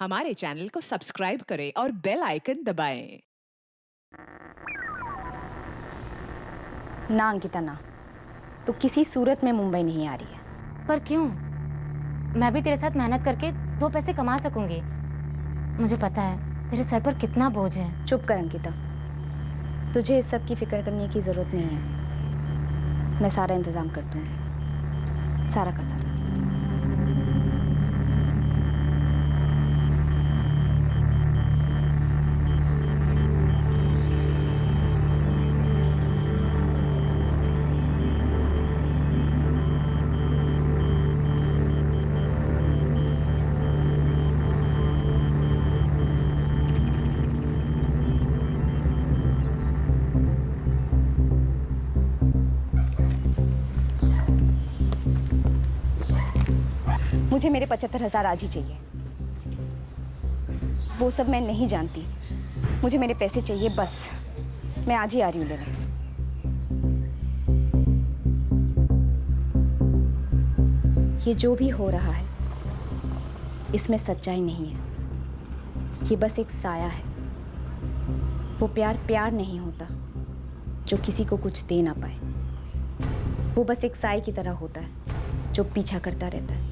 हमारे चैनल को सब्सक्राइब करें और बेल आइकन दबाएं। ना अंकिता ना, तो किसी सूरत में मुंबई नहीं आ रही है। पर क्यों? मैं भी तेरे साथ मेहनत करके 2 पैसे कमा सकूंगी। मुझे पता है तेरे सर पर कितना बोझ है। चुप कर अंकिता, तुझे इस सब की फिक्र करने की जरूरत नहीं है। मैं सारा इंतजाम कर दूंगी, सारा का सारा। मुझे मेरे 75,000 आज ही चाहिए। वो सब मैं नहीं जानती, मुझे मेरे पैसे चाहिए बस। मैं आज ही आ रही हूँ लेने। ये जो भी हो रहा है इसमें सच्चाई नहीं है, ये बस एक साया है। वो प्यार प्यार नहीं होता जो किसी को कुछ दे ना पाए। वो बस एक साए की तरह होता है जो पीछा करता रहता है।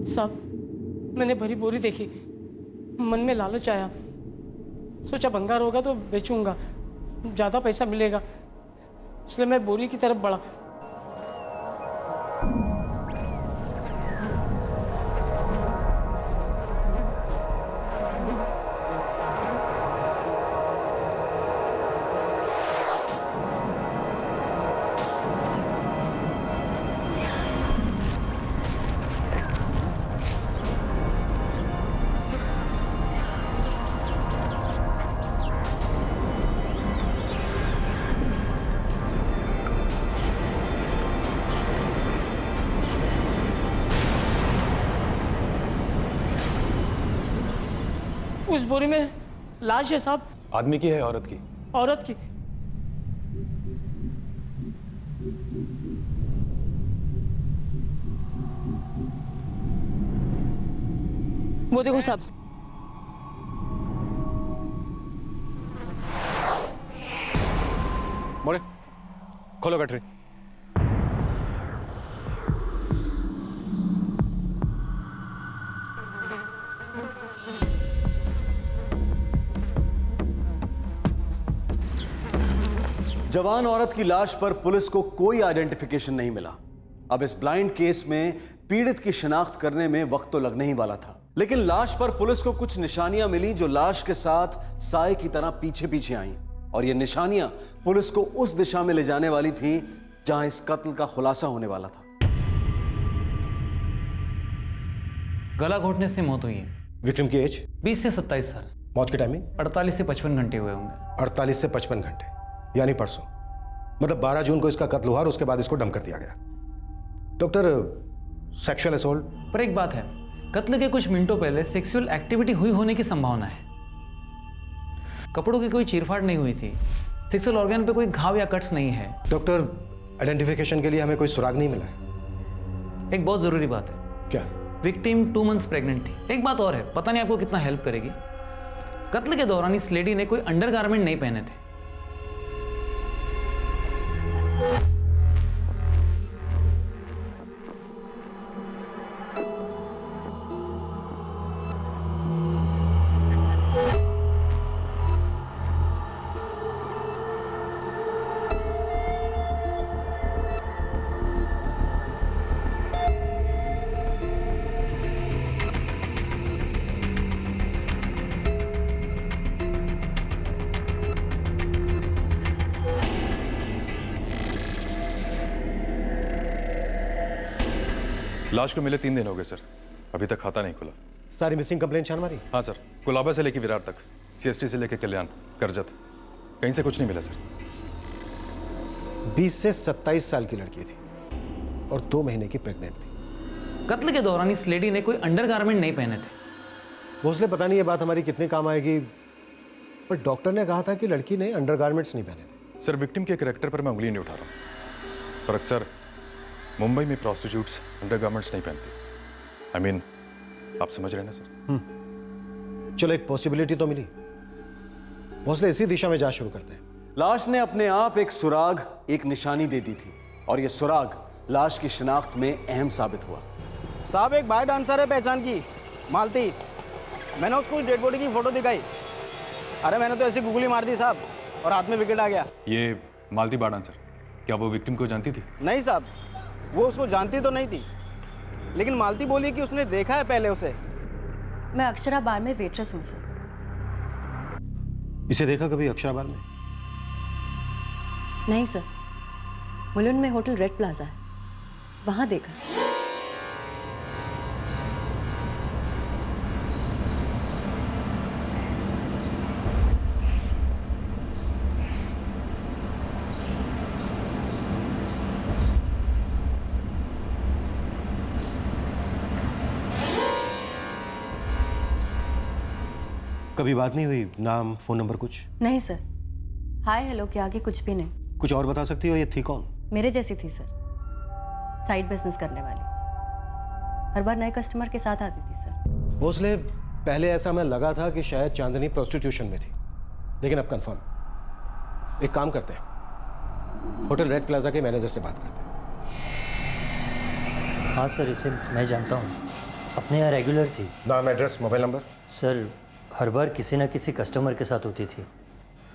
साहब, मैंने भरी बोरी देखी, मन में लालच आया, सोचा भंगार होगा तो बेचूंगा, ज़्यादा पैसा मिलेगा, इसलिए मैं बोरी की तरफ बढ़ा। उस बोरी में लाश है साहब। आदमी की है औरत की? औरत की। वो देखो साहब। मोरे, खोलो गठरी। जवान औरत की लाश पर पुलिस को कोई आइडेंटिफिकेशन नहीं मिला। अब इस ब्लाइंड केस में पीड़ित की शिनाख्त करने में वक्त तो लगने ही वाला था, लेकिन लाश पर पुलिस को कुछ निशानियां मिली जो लाश के साथ साए की तरह पीछे पीछे आईं, और ये निशानियां पुलिस को उस दिशा में ले जाने वाली थी जहां इस कत्ल का खुलासा होने वाला था। गला घोटने से मौत हुई है। विक्टिम की एज? 20 से 27 साल। मौत की टाइमिंग? 48 से 55 घंटे हुए होंगे। 48 से 55 घंटे, यानी परसों, मतलब 12 जून को इसका कत्ल हुआ और उसके बाद इसको डंप कर दिया गया। Doctor, sexual assault? पर एक बात है, कत्ल के कुछ मिनटों पहले सेक्सुअल एक्टिविटी हुई होने की संभावना है। कपड़ों की कोई चीरफाड़ नहीं हुई थी, सेक्सुअल ऑर्गन पे कोई घाव या कट्स नहीं है। डॉक्टर, आइडेंटिफिकेशन के लिए हमें कोई सुराग नहीं मिला है। एक बहुत जरूरी बात है। क्या? विक्टिम 2 मंथ्स प्रेग्नेंट थी। एक बात और है, पता नहीं आपको कितना हेल्प करेगी। कत्ल के दौरान इस लेडी ने कोई अंडरगारमेंट नहीं पहने थे। लाश को मिले 3 दिन हो गए सर, अभी तक खाता नहीं खुला। सारी मिसिंग कंप्लेंट छान मारी? हाँ सर, कुलाबा से लेकर विरार तक, CST से लेकर कल्याण, करजत, कहीं से कुछ नहीं मिला सर। 20 से 27 साल की लड़की थी और 2 महीने की प्रेग्नेंट थी। कत्ल के दौरान इस लेडी ने कोई अंडरगारमेंट नहीं पहने थे। भोसले, पता नहीं ये बात हमारी कितने काम आएगी, पर डॉक्टर ने कहा था कि लड़की ने अंडरगारमेंट्स नहीं पहने थे। सर विक्टिम के कैरेक्टर पर मैं उंगली नहीं उठा रहा हूं, पर अक्सर मुंबई में प्रोस्टिट्यूट्स अंडरगारमेंट्स नहीं पहनती। आई मीन आप समझ रहे हैं ना सर? चलो एक पॉसिबिलिटी तो मिली। भोसले इसी दिशा में जांच शुरू करते हैं। लाश ने अपने आप एक सुराग, एक निशानी दे दी थी और यह सुराग लाश की शिनाख्त में अहम साबित हुआ। साहब एक बार डांसर है पहचान की, मालती। मैंने उसको डेड बॉडी की फोटो दिखाई। अरे मैंने तो ऐसी गुगली मार दी साहब और हाथ में विकेट आ गया। ये मालती बार डांसर, क्या वो विक्टिम को जानती थी? नहीं साहब, वो उसको जानती तो नहीं थी, लेकिन मालती बोली कि उसने देखा है पहले उसे। मैं अक्षरा बार में वेट्रेस हूँ सर। इसे देखा कभी अक्षरा बार में? नहीं सर, मुलुंड में होटल रेड प्लाजा है, वहां देखा। कभी बात नहीं हुई? नाम, फोन नंबर कुछ? नहीं सर, हाय हेलो के आगे कुछ भी नहीं। कुछ और बता सकती हो? ये थी कौन? मेरे जैसी थी सर, साइड बिजनेस करने वाली, हर बार नए कस्टमर के साथ आती थी सर। भोसले पहले ऐसा हमें लगा था कि शायद चांदनी प्रोस्टिट्यूशन में थी, लेकिन अब कंफर्म। एक काम करते हैं, होटल रेड प्लाजा के मैनेजर से बात करते हैं। हाँ सर, इसे मैं जानता हूँ, अपने यहाँ रेगुलर थी। नाम, एड्रेस, मोबाइल नंबर? सर हर बार किसी न किसी कस्टमर के साथ होती थी,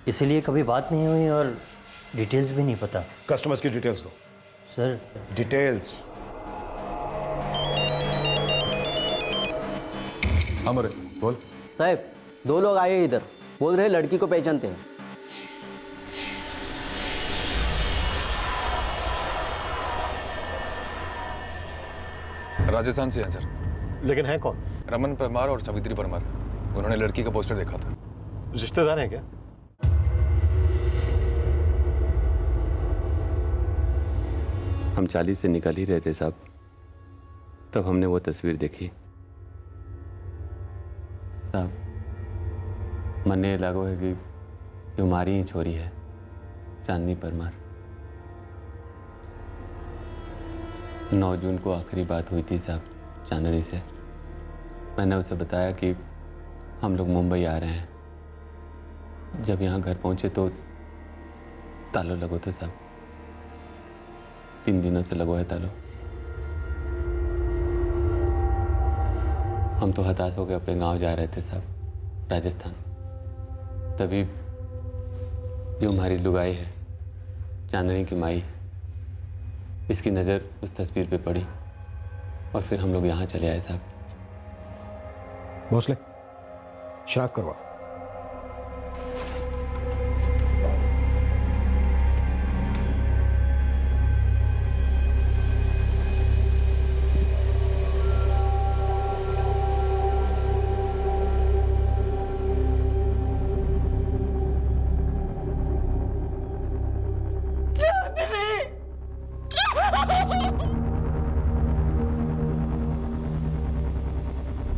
इसीलिए कभी बात नहीं हुई और डिटेल्स भी नहीं पता। कस्टमर्स की डिटेल्स दो सर। डिटेल्स? हाँ मोरे, बोल। साहब 2 लोग आए इधर, बोल रहे लड़की को पहचानते हैं। राजस्थान से हैं सर। लेकिन है कौन? रमन परमार और सावित्री परमार। उन्होंने लड़की का पोस्टर देखा था। रिश्तेदार हैं क्या? हम चाली से निकल ही रहे थे साहब, तब हमने वो तस्वीर देखी। साहब मन ये लागो है कि ये हमारी ही छोरी है, चांदनी परमार। 9 जून को आखिरी बात हुई थी साहब चांदनी से। मैंने उसे बताया कि हम लोग मुंबई आ रहे हैं। जब यहाँ घर पहुँचे तो तालो लगो थे साहब, 3 दिनों से लगो है तालो। हम तो हताश होकर अपने गांव जा रहे थे साहब, राजस्थान। तभी जो हमारी लुगाई है, चांदनी की माई, इसकी नज़र उस तस्वीर पे पड़ी और फिर हम लोग यहाँ चले आए साहब। भोसले शराब करवा।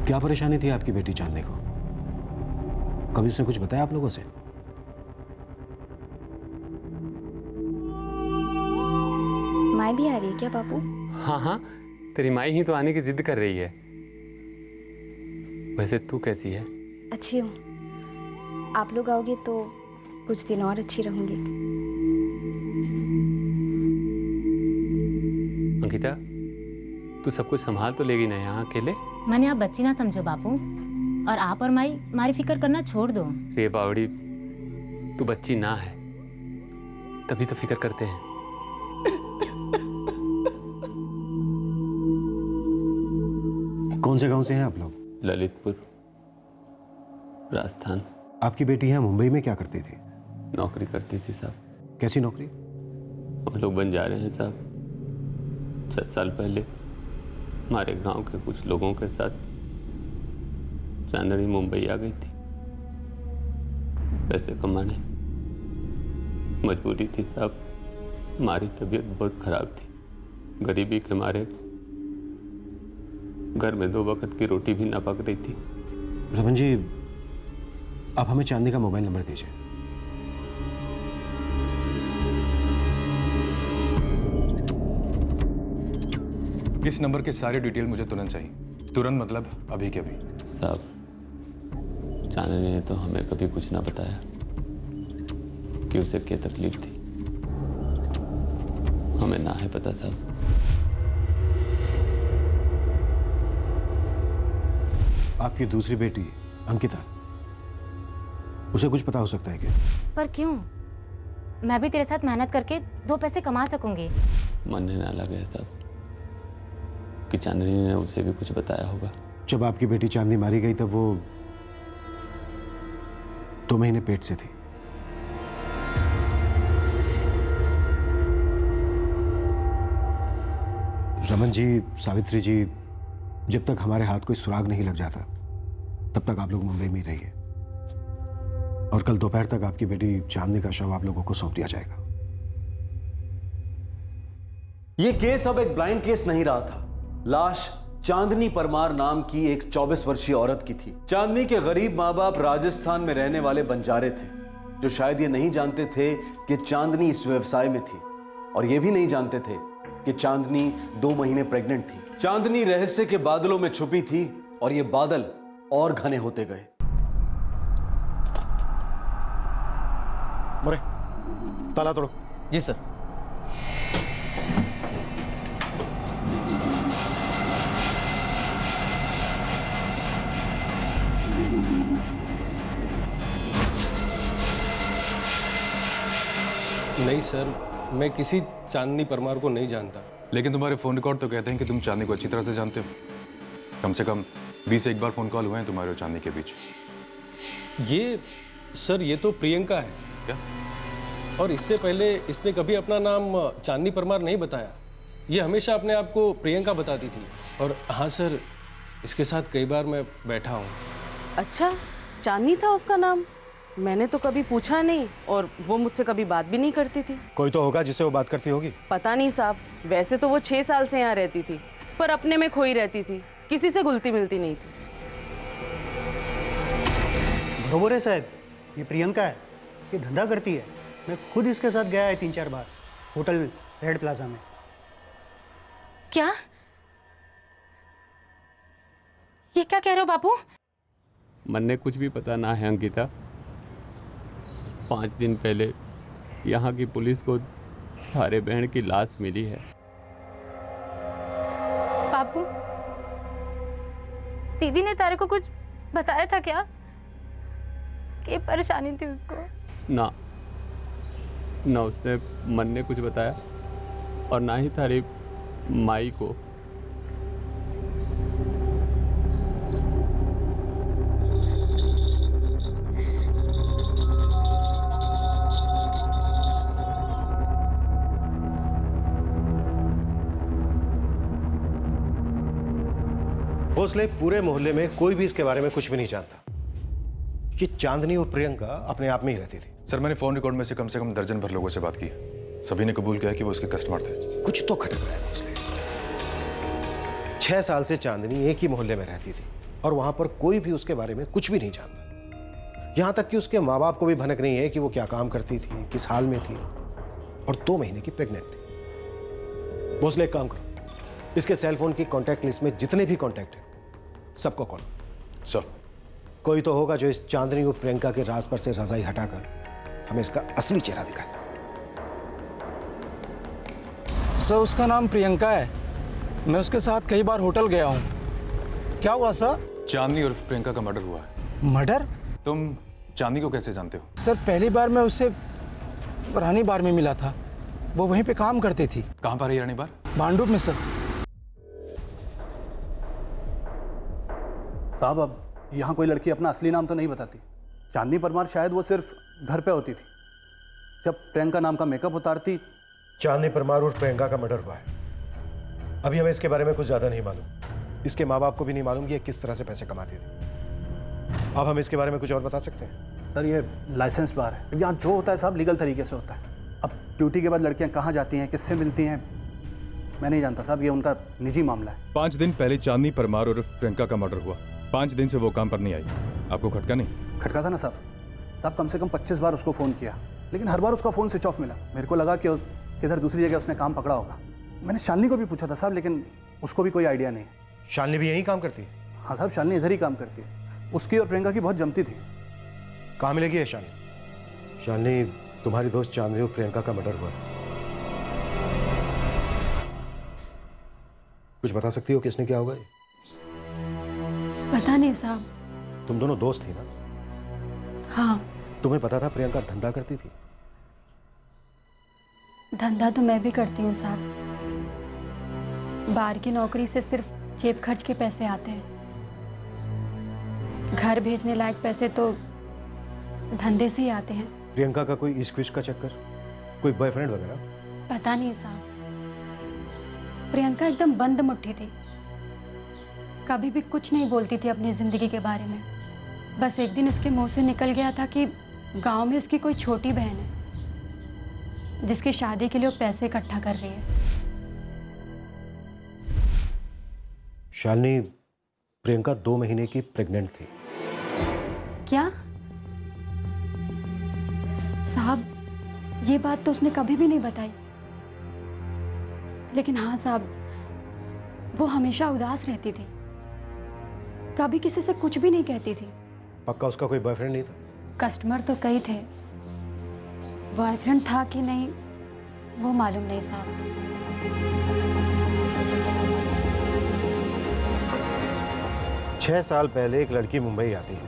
क्या परेशानी थी आपकी बेटी चांदनी को? कभी उसने कुछ बताया आप लोगों से? माँ भी आ रही है क्या बापू? हाँ हाँ, तेरी माई ही तो आने की जिद कर रही है। वैसे तू कैसी है? अच्छी हूँ। आप लोग आओगे तो कुछ दिन और अच्छी रहूंगी। अंकिता, तू सब कुछ संभाल तो लेगी ना यहाँ अकेले? मैंने आप बच्ची ना समझो बापू, और आप और माई मारी फिक्र करना छोड़ दो। रे बावड़ी, तू बच्ची ना है, तभी तो फिक्र करते हैं। कौन से गांव से हैं आप लोग? ललितपुर, राजस्थान। आपकी बेटी यहाँ मुंबई में क्या करती थी? नौकरी करती थी साहब। कैसी नौकरी? हम लोग बन जा रहे हैं साहब। 6 साल पहले हमारे गांव के कुछ लोगों के साथ चांदनी मुंबई आ गई थी पैसे कमाने। मजबूरी थी साहब, हमारी तबीयत बहुत खराब थी। गरीबी के मारे घर में 2 वक्त की रोटी भी ना पक रही थी। रमन जी, आप हमें चांदनी का मोबाइल नंबर दीजिए। इस नंबर के सारे डिटेल मुझे तुरंत चाहिए, तुरंत मतलब अभी के अभी। साहब चांदनी ने तो हमें कभी कुछ ना बताया कि उसे क्या तकलीफ थी। हमें ना है पता साहब। आपकी दूसरी बेटी अंकिता, उसे कुछ पता हो सकता है क्या? पर क्यों? मैं भी तेरे साथ मेहनत करके 2 पैसे कमा सकूंगी। मन ना लगे साहब कि चांदनी ने उसे भी कुछ बताया होगा। जब आपकी बेटी चांदनी मारी गई तब वो 2 महीने पेट से थी। रमन जी, सावित्री जी, जब तक हमारे हाथ कोई सुराग नहीं लग जाता तब तक आप लोग मुंबई में ही रहिए, और कल दोपहर तक आपकी बेटी चांदनी का शव आप लोगों को सौंप दिया जाएगा। यह केस अब एक ब्लाइंड केस नहीं रहा था। लाश चांदनी परमार नाम की एक 24 वर्षीय औरत की थी। चांदनी के गरीब माँ बाप राजस्थान में रहने वाले बंजारे थे, जो शायद ये नहीं जानते थे कि चांदनी इस व्यवसाय में थी, और ये भी नहीं जानते थे कि चांदनी 2 महीने प्रेग्नेंट थी। चांदनी रहस्य के बादलों में छुपी थी, और ये बादल और घने होते गए। मोरे, ताला तोड़ो। जी सर। नहीं सर, मैं किसी चांदनी परमार को नहीं जानता। लेकिन तुम्हारे फोन रिकॉर्ड तो कहते हैं कि तुम चांदनी को अच्छी तरह से जानते हो। कम से कम 20 से 1 बार फोन कॉल हुए हैं तुम्हारे और चांदनी के बीच। ये तो प्रियंका है क्या? और इससे पहले इसने कभी अपना नाम चांदनी परमार नहीं बताया। ये हमेशा अपने आप को प्रियंका बताती थी। और हाँ सर, इसके साथ कई बार मैं बैठा हूँ। अच्छा, चांदनी था उसका नाम? मैंने तो कभी पूछा नहीं, और वो मुझसे कभी बात भी नहीं करती थी। कोई तो होगा जिससे वो बात करती होगी। पता नहीं साहब, वैसे तो वो 6 साल से यहाँ रहती थी, पर अपने में खोई रहती थी, किसी से घुलती मिलती नहीं थी। बरोबर है साहब, ये प्रियंका है, ये धंधा करती है। मैं खुद इसके साथ गया है 3-4 बार होटल रेड प्लाजा में। क्या? ये क्या कह रहे हो बापू? मन ने कुछ भी पता ना है अंकिता। 5 दिन पहले यहाँ की पुलिस को थारे बहन की लाश मिली है। बापू, दीदी ने तारे को कुछ बताया था क्या? कि परेशानी थी उसको? ना उसने मन ने कुछ बताया, और ना ही थारी माई को। भोसले, पूरे मोहल्ले में कोई भी इसके बारे में कुछ भी नहीं जानता कि चांदनी और प्रियंका अपने आप में ही रहती थी। सर, मैंने फोन रिकॉर्ड में से कम दर्जन भर लोगों से बात की। सभी ने कबूल किया कि वो उसके कस्टमर थे। कुछ तो खटक रहा है भोसले। 6 साल से चांदनी एक ही मोहल्ले में रहती थी, और वहां पर कोई भी उसके बारे में कुछ भी नहीं जानता। यहां तक कि उसके माँ बाप को भी भनक नहीं है कि वो क्या काम करती थी, किस हाल में थी, और 2 महीने की प्रेग्नेंट थी। भोसले, एक काम करो, इसके सेलफोन की कॉन्टैक्ट लिस्ट में जितने भी कॉन्टैक्ट हैं सबको कॉल। सर, कोई तो होगा जो इस चांदनी और प्रियंका के राज पर से रजाई हटाकर हमें इसका असली चेहरा दिखाए। सर, उसका नाम प्रियंका है। मैं उसके साथ कई बार होटल गया हूँ। क्या हुआ सर? चांदनी और प्रियंका का मर्डर हुआ है। मर्डर? तुम चांदनी को कैसे जानते हो? सर, पहली बार मैं उससे रानी बार में मिला था। वो वहीं पे काम करती थी। कहाँ पर है रानी बार? भांडुप में सर। साहब, अब यहाँ कोई लड़की अपना असली नाम तो नहीं बताती। चांदनी परमार शायद वो सिर्फ घर पे होती थी। जब प्रियंका नाम का मेकअप उतारती। चांदनी परमार और प्रियंका का मर्डर हुआ है। अभी हमें इसके बारे में कुछ ज्यादा नहीं मालूम। इसके माँ बाप को भी नहीं मालूम कि ये किस तरह से पैसे कमाती थी। अब हम इसके बारे में कुछ और बता सकते हैं? सर, ये लाइसेंस बार है। यहाँ जो होता है साहब लीगल तरीके से होता है। अब ड्यूटी के बाद लड़कियाँ कहाँ जाती हैं, किससे मिलती हैं, मैं नहीं जानता साहब। ये उनका निजी मामला है। 5 दिन पहले चांदनी परमार और प्रियंका का मर्डर हुआ। 5 दिन से वो काम पर नहीं आई। आपको खटका नहीं? खटका था ना साहब। कम से कम 25 बार उसको फ़ोन किया, लेकिन हर बार उसका फ़ोन स्विच ऑफ मिला। मेरे को लगा कि किधर दूसरी जगह उसने काम पकड़ा होगा। मैंने शालिनी को भी पूछा था साहब, लेकिन उसको भी कोई आइडिया नहीं। शालिनी भी यही काम करती है? हाँ साहब, शालिनी इधर ही काम करती है। उसकी और प्रियंका की बहुत जमती थी। कहाँ मिलेगी है शालिनी? शालिनी, तुम्हारी दोस्त चांदनी और प्रियंका का मर्डर हुआ। कुछ बता सकती हो किसने किया होगा? पता नहीं साहब। तुम दोनों दोस्त थी ना? हाँ। तुम्हें पता था प्रियंका धंधा करती थी? धंधा तो मैं भी करती हूँ साहब। बाहर की नौकरी से सिर्फ जेब खर्च के पैसे आते हैं। घर भेजने लायक पैसे तो धंधे से ही आते हैं। प्रियंका का कोई इश्क विश्क का चक्कर, कोई बॉयफ्रेंड वगैरह? पता नहीं साहब। प्रियंका एकदम बंद मुट्ठी थी, कभी भी कुछ नहीं बोलती थी अपनी जिंदगी के बारे में। बस एक दिन उसके मुंह से निकल गया था कि गांव में उसकी कोई छोटी बहन है जिसकी शादी के लिए वो पैसे इकट्ठा कर रही है। शालिनी, प्रियंका 2 महीने की प्रेग्नेंट थी। क्या साहब, ये बात तो उसने कभी भी नहीं बताई। लेकिन हाँ साहब, वो हमेशा उदास रहती थी, कभी किसी से कुछ भी नहीं कहती थी। पक्का उसका कोई बॉयफ्रेंड नहीं था? कस्टमर तो कई थे, बॉयफ्रेंड था कि नहीं वो मालूम नहीं साहब। 6 साल पहले एक लड़की मुंबई आती है,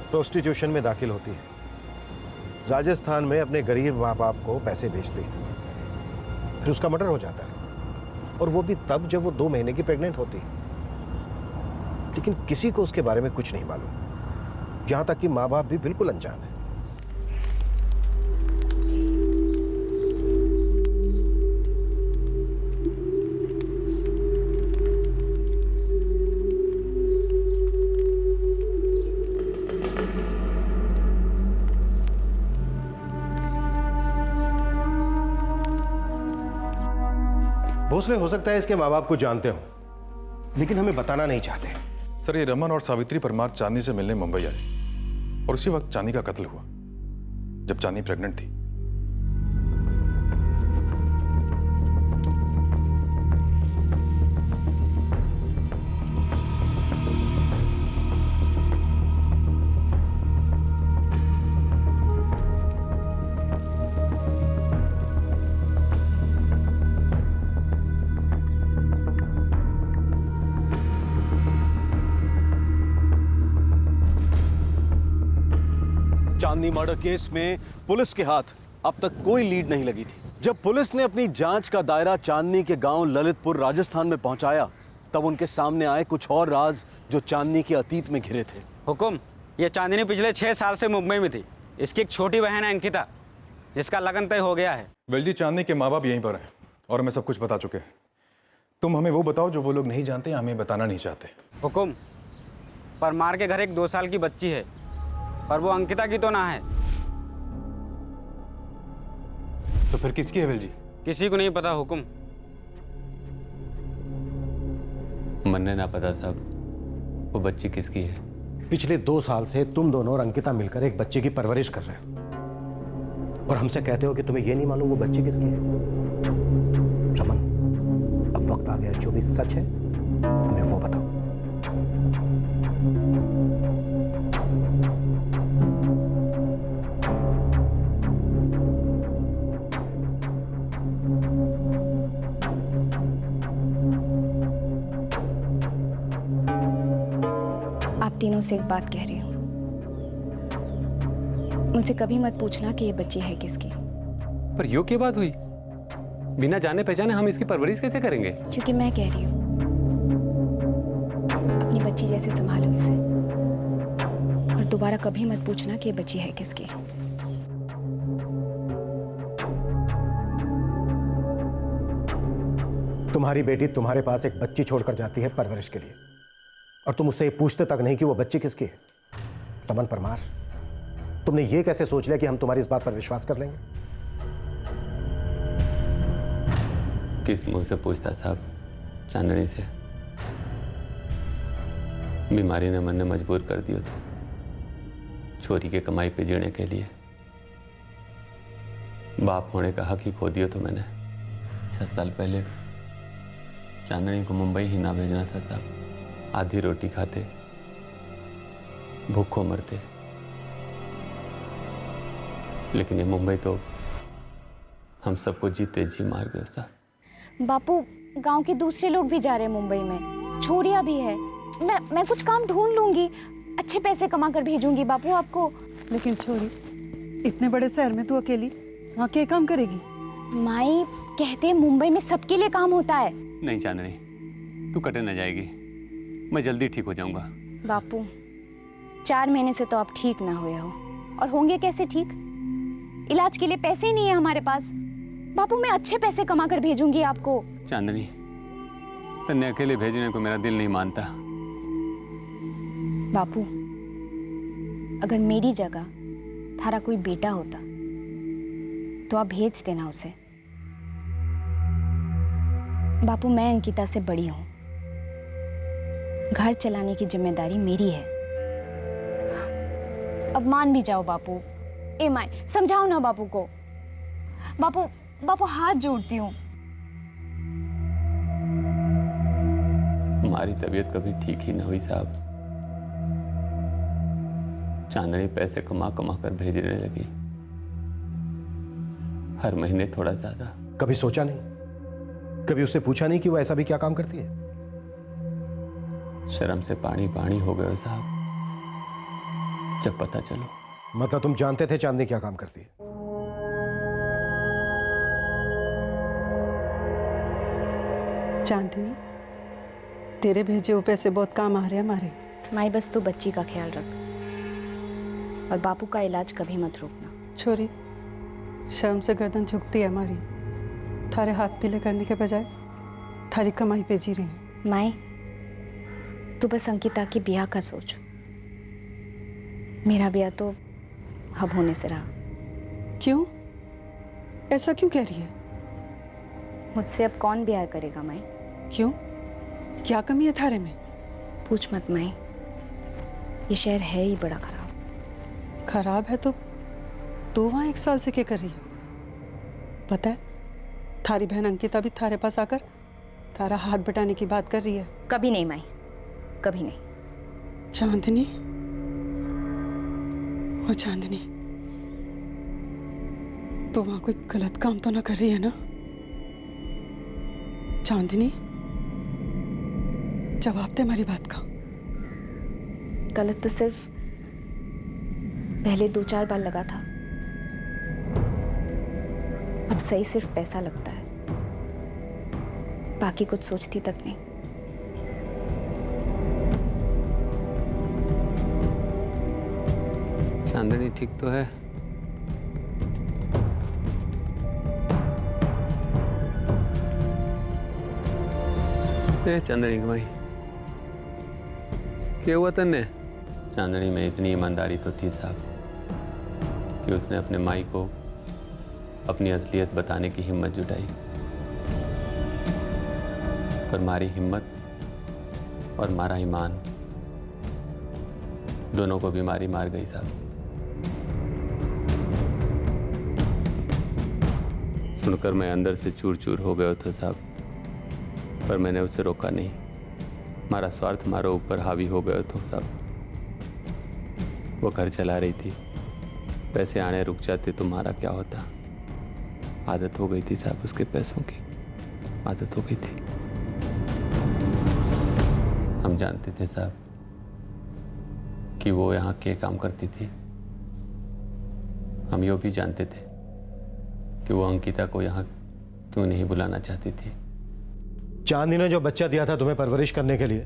प्रोस्टिट्यूशन में दाखिल होती है, राजस्थान में अपने गरीब माँ बाप को पैसे भेजती है, फिर उसका मर्डर हो जाता है, और वो भी तब जब वो 2 महीने की प्रेग्नेंट होती है। लेकिन किसी को उसके बारे में कुछ नहीं मालूम, यहां तक कि माँ बाप भी बिल्कुल अनजान है। भोसले, हो सकता है इसके माँ बाप को जानते हो, लेकिन हमें बताना नहीं चाहते। सर, ये रमन और सावित्री परमार चांदनी से मिलने मुंबई आए और उसी वक्त चांदनी का कत्ल हुआ जब चांदनी प्रेग्नेंट थी। चांदनी मर्डर केस में पुलिस के हाथ अब तक कोई लीड नहीं लगी थी। जब पुलिस ने अपनी जांच का दायरा चांदनी के गांव ललितपुर राजस्थान में पहुंचाया, तब उनके सामने आए कुछ और राज जो चांदनी के अतीत में घिरे थे। हुकुम, ये चांदनी पिछले 6 साल से मुंबई में थी। इसकी एक छोटी बहन है अंकिता, जिसका लगन तय हो गया है। वेल जी, चांदनी के माँ बाप यहीं पर हैं और हमें सब कुछ बता चुके हैं। तुम हमें वो बताओ जो वो लोग नहीं जानते या हमें बताना नहीं चाहते। हुकुम, परमार के घर एक 2 साल की बच्ची है, पर वो अंकिता की तो ना है। तो फिर किसकी है वेल जी? किसी को नहीं पता हुकुम। मन्ने ना पता साहब, वो बच्ची किसकी है। पिछले 2 साल से तुम दोनों और अंकिता मिलकर एक बच्चे की परवरिश कर रहे हो और हमसे कहते हो कि तुम्हें यह नहीं मालूम वो बच्ची किसकी है। रमन, अब वक्त आ गया, जो भी सच है हमें वो बताओ। तीनों से एक बात कह रही हूँ, मुझसे कभी मत पूछना कि ये बच्ची है किसकी। पर यो क्या बात हुई? बिना जाने पहचाने हम इसकी परवरिश कैसे करेंगे? क्योंकि मैं कह रही हूँ, अपनी बच्ची जैसे संभालो इसे, और दोबारा कभी मत पूछना कि ये बच्ची है किसकी। तुम्हारी बेटी तुम्हारे पास एक बच्ची छोड़कर जाती है परवरिश के लिए, और तुम उससे पूछते तक नहीं कि वो बच्ची किसकी है। रमन परमार, तुमने ये कैसे सोच लिया कि हम तुम्हारी इस बात पर विश्वास कर लेंगे? किस मुंह से पूछता साहब? चांदनी से। बीमारी ने मन ने मजबूर कर दिया था चोरी के कमाई पे जीने के लिए। बाप होने का हक ही खो दिया तो मैंने 6 साल पहले। चांदनी को मुंबई ही ना भेजना था साहब। आधी रोटी खाते, भूखों मरते। लेकिन ये मुंबई तो हम सबको जीते जी मार गए साहब। बापू, गांव के दूसरे लोग भी जा रहे हैं मुंबई में, छोरिया भी है। मैं कुछ काम ढूंढ लूंगी, अच्छे पैसे कमा कर भेजूंगी बापू आपको। लेकिन छोरी, इतने बड़े शहर में तू अकेली वहाँ क्या काम करेगी? माई कहते हैं मुंबई में सबके लिए काम होता है। नहीं चांदनी, तू कटे न जाएगी, मैं जल्दी ठीक हो जाऊंगा। बापू 4 महीने से तो आप ठीक ना हुए हो, और होंगे कैसे ठीक? इलाज के लिए पैसे ही नहीं है हमारे पास। बापू मैं अच्छे पैसे कमा कर भेजूंगी आपको। चांदनी, तन्ने अकेले भेजने को मेरा दिल नहीं मानता। बापू अगर मेरी जगह थारा कोई बेटा होता तो आप भेज देना उसे। बापू मैं अंकिता से बड़ी हूं, घर चलाने की जिम्मेदारी मेरी है। अब मान भी जाओ बापू। ए माय, समझाओ ना बापू को। बापू हाथ जोड़ती हूँ। हमारी तबीयत कभी ठीक ही न हुई साहब। चांदनी पैसे कमा कमा कर भेजने लगी, हर महीने थोड़ा ज्यादा। कभी सोचा नहीं, कभी उससे पूछा नहीं कि वो ऐसा भी क्या काम करती है? शर्म से पानी पानी हो गए साहब जब पता चलो। मतलब तुम जानते थे चांदनी क्या काम करती है? चांदनी, तेरे भेजे हुए पैसे बहुत काम आ रहे हैं हमारे। माई बस तू बच्ची का ख्याल रख, और बापू का इलाज कभी मत रोकना। छोरी, शर्म से गर्दन झुकती है हमारी। थारे हाथ पीले करने के बजाय थारी कमाई पे जी रही हैं। माई तू बस अंकिता की ब्याह का सोच। मेरा ब्याह तो अब होने से रहा। क्यों? ऐसा क्यों कह रही है? मुझसे अब कौन ब्याह करेगा माई? क्यों? क्या कमी है थारे में? पूछ मत माई, ये शहर है ही बड़ा खराब। खराब है तो वहाँ 1 साल से क्या कर रही है? पता है, थारी बहन अंकिता भी थारे पास आकर तारा हाथ बटाने की बात कर रही है। कभी नहीं माई, कभी नहीं। चांदनी, ओ चांदनी, तो वहाँ कोई गलत काम तो ना कर रही है ना? चांदनी, जवाब दे हमारी बात का। गलत तो सिर्फ पहले 2-4 बार लगा था, अब सही सिर्फ पैसा लगता है, बाकी कुछ सोचती तक नहीं। चांदनी ठीक तो है? चांदनी कमाई क्या हुआ तन्ने? चांदनी में इतनी ईमानदारी तो थी साहब कि उसने अपने माई को अपनी असलियत बताने की हिम्मत जुटाई, पर मारी हिम्मत और मारा ईमान दोनों को बीमारी मार गई साहब। सुनकर मैं अंदर से चूर चूर हो गया था साहब, पर मैंने उसे रोका नहीं। हमारा स्वार्थ हमारे ऊपर हावी हो गया था साहब। वो घर चला रही थी, पैसे आने रुक जाते तो हमारा क्या होता। आदत हो गई थी साहब उसके पैसों की, आदत हो गई थी। हम जानते थे साहब कि वो यहाँ क्या काम करती थी। हम यो भी जानते थे कि वो अंकिता को यहाँ क्यों नहीं बुलाना चाहती थी। चांदनी ने जो बच्चा दिया था तुम्हें परवरिश करने के लिए,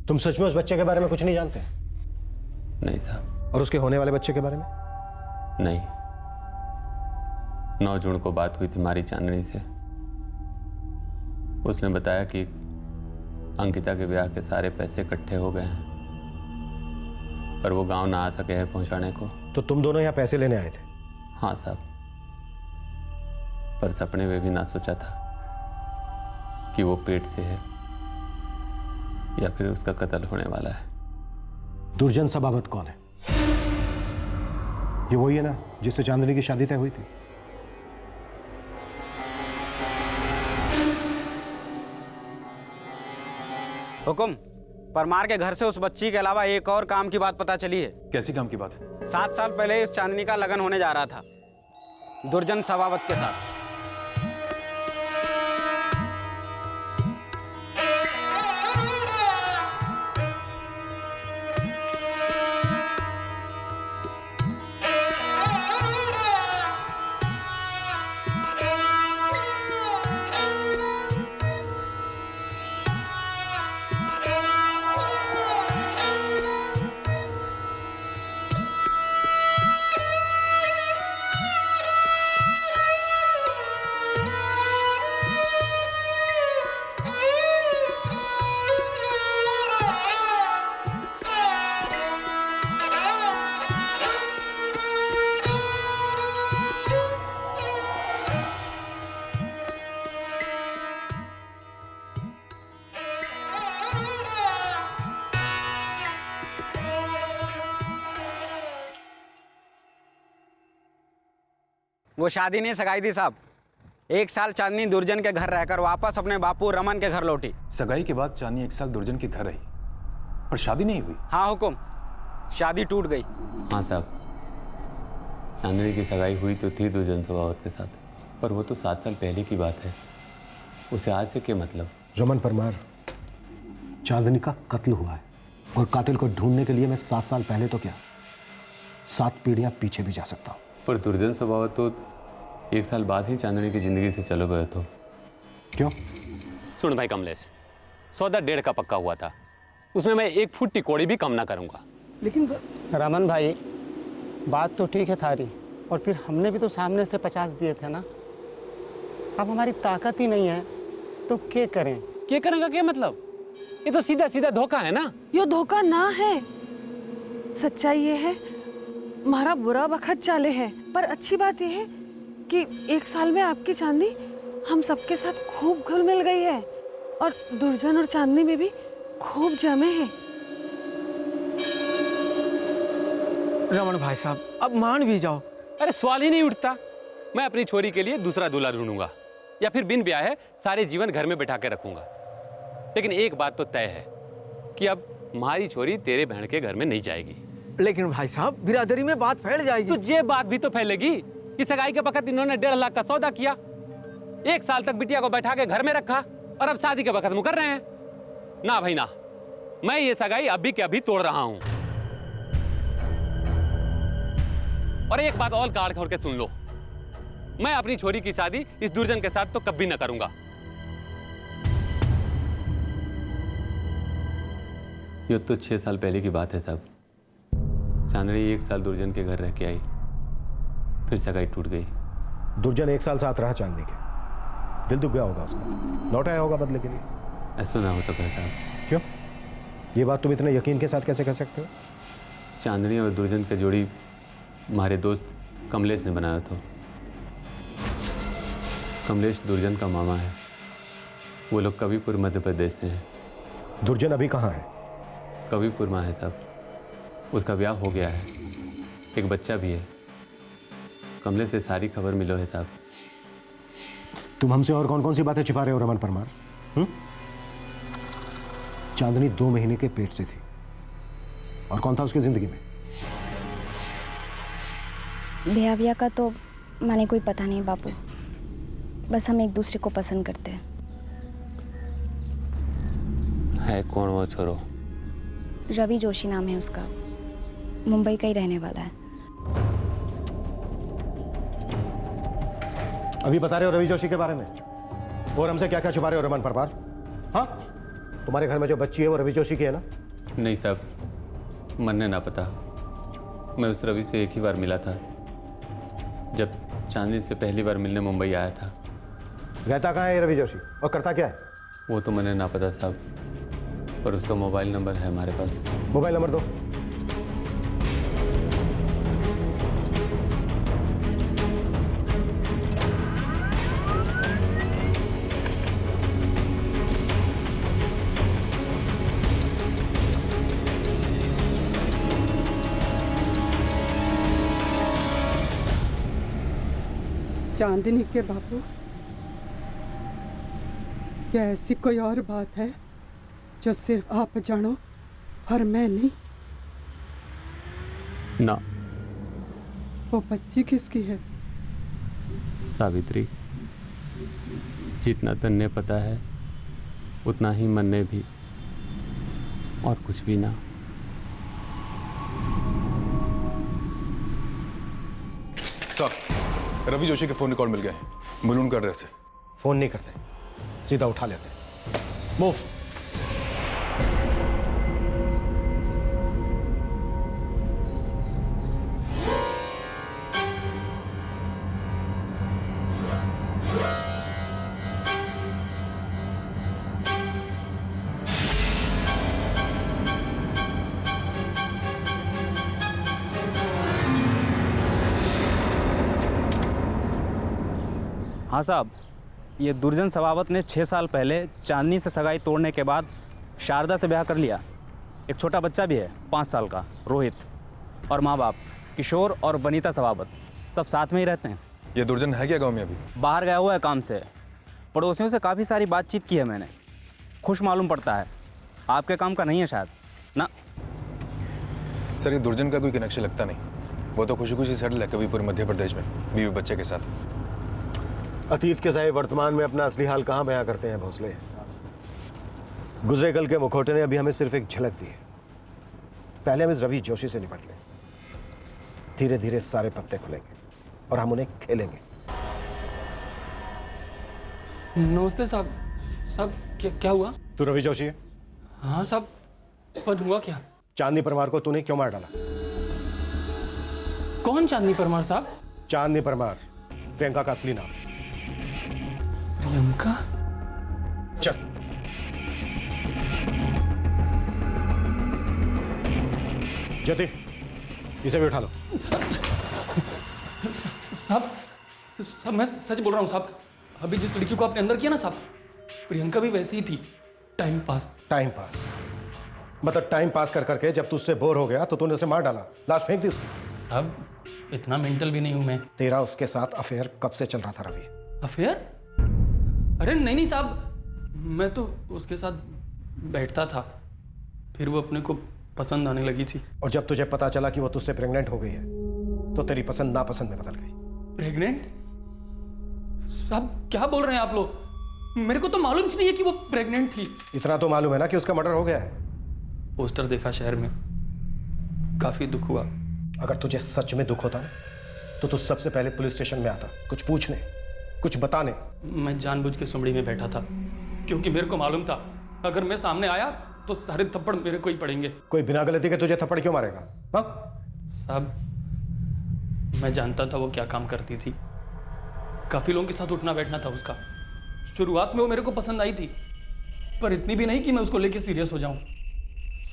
तुम सच में उस बच्चे के बारे में कुछ नहीं जानते? नहीं साहब। और उसके होने वाले बच्चे के बारे में? नहीं। 9 जून को बात हुई थी हमारी चांदनी से। उसने बताया कि अंकिता के ब्याह के सारे पैसे इकट्ठे हो गए हैं, पर वो गांव ना आ सके हैं पहुंचाने को। तो तुम दोनों यहाँ पैसे लेने आए थे? हाँ साहब, पर सपने में भी ना सोचा था कि वो पेट से है या फिर उसका कत्ल होने वाला है। दुर्जन सबाबत कौन है? ये वही है ना जिससे चांदनी की शादी तय हुई थी? हुकुम, परमार के घर से उस बच्ची के अलावा एक और काम की बात पता चली है। कैसी काम की बात है? 7 साल पहले इस चांदनी का लगन होने जा रहा था दुर्जन सवावत के साथ। वो शादी नहीं सगाई थी साहब। 1 साल चांदनी दुर्जन के घर रहकर वापस अपने बापू रमन के घर लौटी। सगाई के बाद चांदनी 1 साल दुर्जन के घर रही, पर शादी नहीं हुई। हाँ हुकुम, शादी टूट गई। हाँ साहब, चांदनी की सगाई हुई तो थी दुर्जन सवावत के साथ, पर वो तो 7 साल पहले की बात है। उसे आज से क्या मतलब? रमन परमार, चांदनी का कत्ल हुआ है और कातिल को ढूंढने के लिए मैं 7 साल पहले तो क्या 7 पीढ़ियां पीछे भी जा सकता हूँ। पर दुर्जन सवावत तो 1 साल बाद ही चांदनी की जिंदगी से चले गए। तो क्यों? सुन भाई कमलेश, सौदा 1.5 का पक्का हुआ था, उसमें मैं 1 फुट की कौड़ी भी कम ना करूंगा। लेकिन रमन भाई, बात तो ठीक है थारी, और फिर हमने भी तो सामने से 50 दिए थे ना। अब हमारी ताकत ही नहीं है तो क्या करें? क्या करेंगे? क्या मतलब? ये तो सीधा सीधा धोखा है ना। यो धोखा ना है, सच्चाई ये है हमारा बुरा वक्त चाले है। पर अच्छी बात यह है कि 1 साल में आपकी चांदनी हम सबके साथ खूब घुल मिल गई है और दुर्जन और चांदनी में भी खूब जमे हैं। रमन भाई साहब, अब मान भी जाओ। अरे सवाल ही नहीं उठता। मैं अपनी छोरी के लिए दूसरा दूल्हा ढूंढूंगा या फिर बिन ब्याह है सारे जीवन घर में बैठा के रखूंगा। लेकिन एक बात तो तय है कि अब हमारी छोरी तेरे बहन के घर में नहीं जाएगी। लेकिन भाई साहब, बिरादरी में बात फैल जाएगी। तो ये बात भी तो फैलेगी कि सगाई के वक्त इन्होंने 1.5 लाख का सौदा किया, 1 साल तक बिटिया को बैठा के घर में रखा और अब शादी के वक्त मुकर रहे हैं। ना भाई ना, मैं ये सगाई अभी के अभी तोड़ रहा हूं। और एक बात और काट खोल के सुन लो, मैं अपनी छोरी की शादी इस दुर्जन के साथ तो कभी न करूंगा। ये तो 6 साल पहले की बात है साहब। चांदनी 1 साल दुर्जन के घर रह के आई, फिर सगाई टूट गई। दुर्जन 1 साल साथ रहा चांदनी के, दिल दुख गया होगा उसका, लौट आया होगा बदले के लिए। ऐसा ना हो सका साहब। क्यों? ये बात तुम इतने यकीन के साथ कैसे कह सकते हो? चांदनी और दुर्जन की जोड़ी हमारे दोस्त कमलेश ने बनाया था। कमलेश दुर्जन का मामा है। वो लोग कबीपुर मध्य प्रदेश से हैं। दुर्जन अभी कहाँ है? कबीपुर में है साहब। उसका ब्याह हो गया है, एक बच्चा भी है। कमलेश से सारी खबर मिलो है साहब। तुम हमसे और कौन कौन सी बातें छिपा रहे हो रमन परमार? चांदनी 2 महीने के पेट से थी और कौन था उसकी जिंदगी में? ब्याह का तो माने कोई पता नहीं बापू, बस हम एक दूसरे को पसंद करते हैं। है कौन वो छोरो? रवि जोशी नाम है उसका, मुंबई का ही रहने वाला है। अभी बता रहे हो रवि जोशी के बारे में, और हमसे क्या क्या छुपा रहे हो रमन परमार? हाँ, तुम्हारे घर में जो बच्ची है वो रवि जोशी की है ना? नहीं साहब, मन ने ना पता। मैं उस रवि से एक ही बार मिला था, जब चांदनी से पहली बार मिलने मुंबई आया था। रहता कहाँ है रवि जोशी और करता क्या है? वो तो मैंने ना पता साहब, पर उसका मोबाइल नंबर है हमारे पास। मोबाइल नंबर दो। चांदनी के बापू, क्या ऐसी कोई और बात है जो सिर्फ आप जानो और मैं नहीं? ना। वो बच्ची किसकी है? सावित्री, जितना तन्ने पता है उतना ही मन ने भी, और कुछ भी ना। सर, रवि जोशी के फोन कॉल मिल गए, मिलूं उनका एड्रेस है। फोन नहीं करते, सीधा उठा लेते। मूव। हाँ साहब, ये दुर्जन सवावत ने 6 साल पहले चांदनी से सगाई तोड़ने के बाद शारदा से ब्याह कर लिया। एक छोटा बच्चा भी है 5 साल का, रोहित, और माँ बाप किशोर और वनीता सवावत सब साथ में ही रहते हैं। ये दुर्जन है क्या गांव में अभी? बाहर गया हुआ है काम से। पड़ोसियों से काफ़ी सारी बातचीत की है मैंने, खुश मालूम पड़ता है। आपके काम का नहीं है शायद ना? सर, ये दुर्जन का कोई कनेक्शन लगता नहीं। वो तो खुशी खुशी सेटल है कविपुर मध्य प्रदेश में बीवी बच्चे के साथ। अतीत के साए वर्तमान में अपना असली हाल कहाँ बयां करते हैं भोसले? गुजरे कल के मुखौटे ने अभी हमें सिर्फ एक झलक दी है। पहले हम इस रवि जोशी से निपट लें, धीरे धीरे सारे पत्ते खुलेंगे और हम उन्हें खेलेंगे। नमस्ते साहब। साहब क्या हुआ? तू रवि जोशी है? हाँ साहब, पर हुआ क्या? चांदनी परमार को तूने क्यों मार डाला? कौन चांदनी परमार साहब? चांदनी परमार, प्रियंका का असली नाम। प्रियंका? चल। ज्योति, इसे भी उठा लो। साहब, मैं सच बोल रहा हूँ साहब। अभी जिस लड़की को आपने अंदर किया ना साहब, प्रियंका भी वैसे ही थी। Time pass. टाइम पास मतलब टाइम पास कर करके जब तू उससे बोर हो गया तो तूने उसे मार डाला, लाश फेंक दी उसकी। साहब, इतना मेंटल भी नहीं हूं मैं। तेरा उसके साथ अफेयर कब से चल रहा था रवि? अफेयर? अरे नहीं साहब, मैं तो उसके साथ बैठता था, फिर वो अपने को पसंद आने लगी थी। और जब तुझे पता चला कि वो तुझसे प्रेग्नेंट हो गई है तो तेरी पसंद नापसंद में बदल गई। प्रेग्नेंट? साहब क्या बोल रहे हैं आप लोग? मेरे को तो मालूम ही नहीं है कि वो प्रेग्नेंट थी। इतना तो मालूम है ना कि उसका मर्डर हो गया है। पोस्टर देखा शहर में, काफी दुख हुआ। अगर तुझे सच में दुख होता ना तो तू सबसे पहले पुलिस स्टेशन में आता, कुछ पूछने, कुछ बताने। मैं जानबूझ के सुमड़ी में बैठा था क्योंकि मेरे को मालूम था अगर मैं सामने आया तो सारे थप्पड़ मेरे को ही पड़ेंगे। कोई बिना गलती के तुझे थप्पड़ क्यों मारेगा? हाँ साहब, मैं जानता था वो क्या काम करती थी। काफी लोगों के साथ उठना बैठना था उसका। शुरुआत में वो मेरे को पसंद आई थी, पर इतनी भी नहीं कि मैं उसको लेके सीरियस हो जाऊं।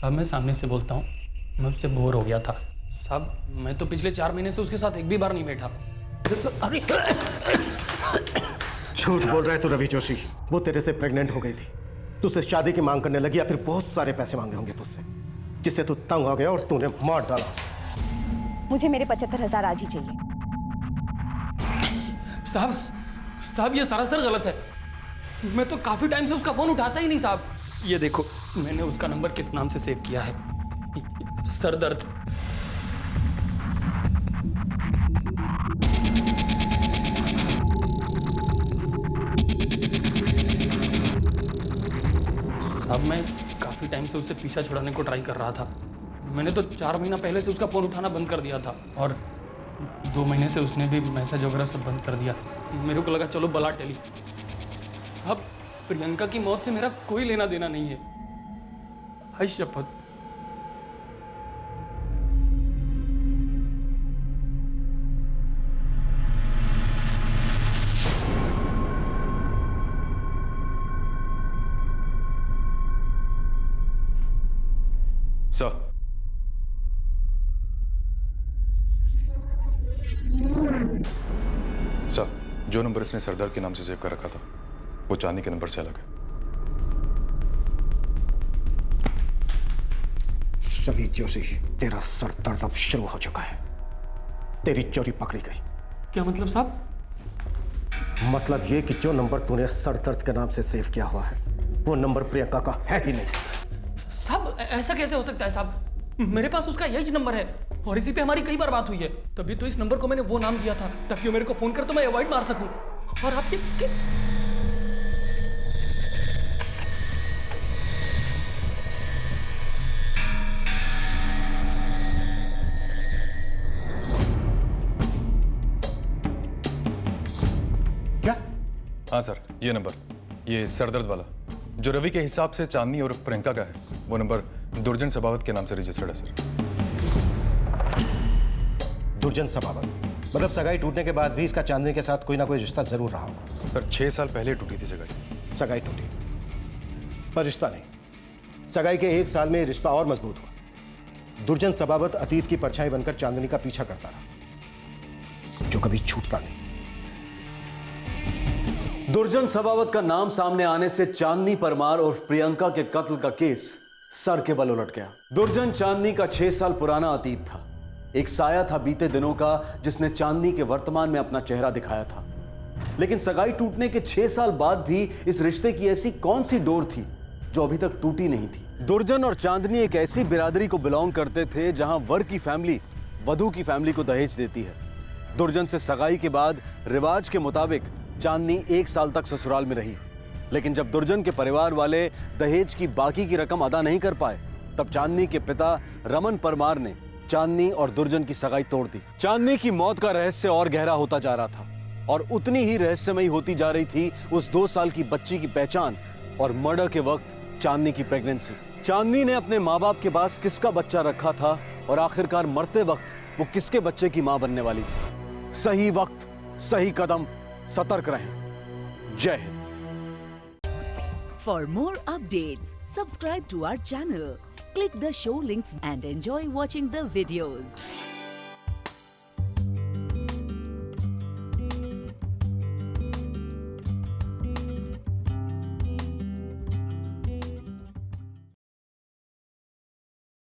साहब, मैं सामने से बोलता हूँ, मैं उससे बोर हो गया था। साहब, मैं तो पिछले 4 महीने से उसके साथ एक भी बार नहीं बैठा। झूठ बोल रहा है तू रवि जोशी। वो तेरे से प्रेग्नेंट हो गई थी, तुझसे शादी की मांग करने लगी, या फिर बहुत सारे पैसे मांगे होंगे तुझसे, जिससे तू तंग हो गया और तूने मार डाला उसे। मुझे मेरे 75,000 आज ही चाहिए। साहब, ये सरासर गलत है। मैं तो काफी टाइम से उसका फोन उठाता ही नहीं साहब। ये देखो, मैंने उसका नंबर किस नाम से सेव किया है? सरदर्द। साहब, मैं काफी टाइम से उससे पीछा छुड़ाने को ट्राई कर रहा था। मैंने तो 4 महीना पहले से उसका फोन उठाना बंद कर दिया था, और 2 महीने से उसने भी मैसेज वगैरह सब बंद कर दिया। मेरे को लगा चलो बला टेली। साहब, प्रियंका की मौत से मेरा कोई लेना देना नहीं है, हाय शपथ। सर, सर, जो नंबर इसने सरदार के नाम से सेव कर रखा था वो चांदनी के नंबर से अलग है। रवि जोशी, तेरा सर दर्द अब शुरू हो चुका है। तेरी चोरी पकड़ी गई। क्या मतलब साहब? मतलब ये कि जो नंबर तूने सर दर्द के नाम से सेव किया हुआ है वो नंबर प्रियंका का है ही नहीं। ऐसा कैसे हो सकता है साहब? मेरे पास उसका यही नंबर है और इसी पे हमारी कई बार बात हुई है। तभी तो इस नंबर को मैंने वो नाम दिया था ताकि वो मेरे को फोन कर तो मैं अवॉइड मार सकूं। और आप ये क्या? हाँ सर, ये नंबर, ये सरदर्द वाला जो रवि के हिसाब से चांदनी और प्रियंका का है, वो नंबर दुर्जन सबावत के नाम से रजिस्टर्ड है सर। दुर्जन सबावत मतलब सगाई टूटने के बाद भी इसका चांदनी के साथ कोई ना कोई रिश्ता जरूर रहा हो। सर 6 साल पहले टूटी थी सगाई टूटी, पर रिश्ता नहीं। सगाई के 1 साल में रिश्ता और मजबूत हुआ। दुर्जन सबावत अतीत की परछाई बनकर चांदनी का पीछा करता रहा, जो कभी छूटता नहीं। दुर्जन सबावत का नाम सामने आने से चांदनी परमार और प्रियंका के कत्ल का केस सर के बल उलट गया। दुर्जन चांदनी का 6 साल पुराना अतीत था, एक साया था बीते दिनों का जिसने चांदनी के वर्तमान में अपना चेहरा दिखाया था। लेकिन सगाई टूटने के 6 साल बाद भी इस रिश्ते की ऐसी कौन सी डोर थी जो अभी तक टूटी नहीं थी। दुर्जन और चांदनी एक ऐसी बिरादरी को बिलोंग करते थे जहां वर की फैमिली वधू की फैमिली को दहेज देती है। दुर्जन से सगाई के बाद रिवाज के मुताबिक चांदनी 1 साल तक ससुराल में रही, लेकिन जब दुर्जन के परिवार वाले दहेज की बाकी की रकम अदा नहीं कर पाए, तब चांदनी के पिता रमन परमार ने चांदनी और दुर्जन की सगाई तोड़ दी। चांदनी की मौत का रहस्य और गहरा होता जा रहा था और उतनी ही रहस्यमयी होती जा रही थी उस 2 साल की बच्ची की पहचान और मर्डर के वक्त चांदनी की प्रेगनेंसी। चांदनी ने अपने माँ बाप के पास किसका बच्चा रखा था और आखिरकार मरते वक्त वो किसके बच्चे की मां बनने वाली थी। सही वक्त, सही कदम, सतर्क रहें। जय Hind. For more updates, subscribe to our channel, click the show links and enjoy watching the videos.